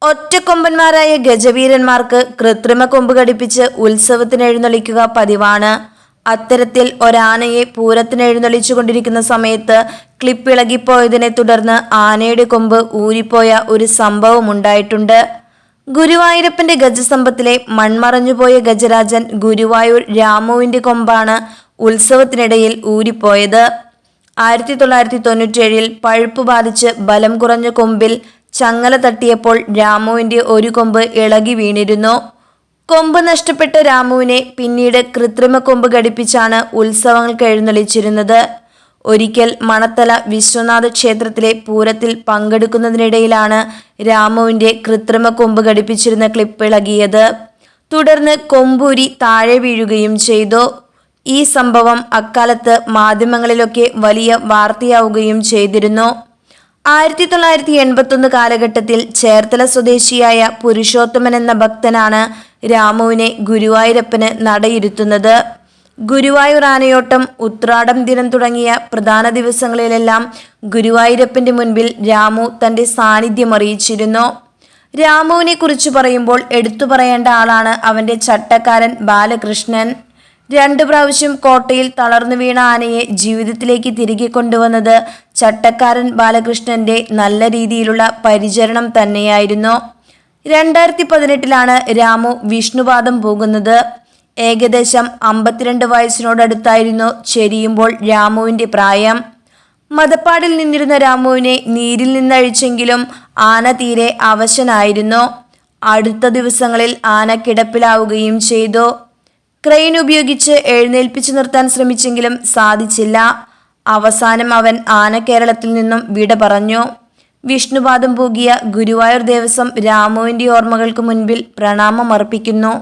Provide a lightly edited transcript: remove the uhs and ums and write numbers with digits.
ഒറ്റക്കൊമ്പന്മാരായ ഗജവീരന്മാർക്ക് കൃത്രിമ കൊമ്പ് ഘടിപ്പിച്ച് ഉത്സവത്തിന് എഴുന്നള്ളിക്കുക പതിവാണ്. അത്തരത്തിൽ ഒരാനയെ പൂരത്തിന് എഴുന്നള്ളിച്ചു കൊണ്ടിരിക്കുന്ന സമയത്ത് ക്ലിപ്പ് ഇളകിപ്പോയതിനെ തുടർന്ന് ആനയുടെ കൊമ്പ് ഊരിപ്പോയ ഒരു സംഭവം ഉണ്ടായിട്ടുണ്ട്. ഗുരുവായൂരപ്പന്റെ ഗജസ്തംഭത്തിലെ മൺമറഞ്ഞുപോയ ഗജരാജൻ ഗുരുവായൂർ രാമുവിന്റെ കൊമ്പാണ് ഉത്സവത്തിനിടയിൽ ഊരിപ്പോയത്. 1997 പഴുപ്പ് ബാധിച്ച് ബലം കുറഞ്ഞ കൊമ്പിൽ ചങ്ങല തട്ടിയപ്പോൾ രാമുവിന്റെ ഒരു കൊമ്പ് ഇളകി വീണിരുന്നു. കൊമ്പ് നഷ്ടപ്പെട്ട രാമുവിനെ പിന്നീട് കൃത്രിമ കൊമ്പ് ഘടിപ്പിച്ചാണ് ഉത്സവങ്ങൾക്ക് എഴുന്നള്ളിച്ചിരുന്നത്. ഒരിക്കൽ മണത്തല വിശ്വനാഥ ക്ഷേത്രത്തിലെ പൂരത്തിൽ പങ്കെടുക്കുന്നതിനിടയിലാണ് രാമുവിന്റെ കൃത്രിമ കൊമ്പ് ഘടിപ്പിച്ചിരുന്ന ക്ലിപ്പ് ഇളകിയത്. തുടർന്ന് കൊമ്പൂരി താഴെ വീഴുകയും ചെയ്തു. ഈ സംഭവം അക്കാലത്ത് മാധ്യമങ്ങളിലൊക്കെ വലിയ വാർത്തയാവുകയും ചെയ്തിരുന്നു. 1981 കാലഘട്ടത്തിൽ ചേർത്തല സ്വദേശിയായ പുരുഷോത്തമൻ എന്ന ഭക്തനാണ് രാമുവിനെ ഗുരുവായൂരപ്പന് നടയിരുത്തുന്നത്. ഗുരുവായൂർ ആനയോട്ടം, ഉത്രാടം ദിനം തുടങ്ങിയ പ്രധാന ദിവസങ്ങളിലെല്ലാം ഗുരുവായൂരപ്പന്റെ മുൻപിൽ രാമു തന്റെ സാന്നിധ്യം അറിയിച്ചിരുന്നു. രാമുവിനെ കുറിച്ച് പറയുമ്പോൾ എടുത്തു പറയേണ്ട ആളാണ് അവന്റെ ചട്ടക്കാരൻ ബാലകൃഷ്ണൻ. 2 പ്രാവശ്യം കോട്ടയിൽ തളർന്നു വീണ ആനയെ ജീവിതത്തിലേക്ക് തിരികെ കൊണ്ടുവന്നത് ചട്ടക്കാരൻ ബാലകൃഷ്ണന്റെ നല്ല രീതിയിലുള്ള പരിചരണം തന്നെയായിരുന്നു. 2018 രാമു വിഷ്ണുപാദം പോകുന്നത്. ഏകദേശം 52 വയസ്സിനോടടുത്തായിരുന്നു ചെരിയുമ്പോൾ രാമുവിന്റെ പ്രായം. മദപ്പാടിൽ നിന്നിരുന്ന രാമുവിനെ നീരിൽ നിന്നഴിച്ചെങ്കിലും ആന തീരെ അവശനായിരുന്നു. അടുത്ത ദിവസങ്ങളിൽ ആന കിടപ്പിലാവുകയും ചെയ്തു. ക്രെയിൻ ഉപയോഗിച്ച് എഴുന്നേൽപ്പിച്ചു നിർത്താൻ ശ്രമിച്ചെങ്കിലും സാധിച്ചില്ല. അവസാനം അവൻ ആനക്കേരളത്തിൽ നിന്നും വിട പറഞ്ഞു. വിഷ്ണുപാദം പൂകിയ ഗുരുവായൂർ ദേവസ്വം രാമുവിന്റെ ഓർമ്മകൾക്ക് മുൻപിൽ പ്രണാമം അർപ്പിക്കുന്നു.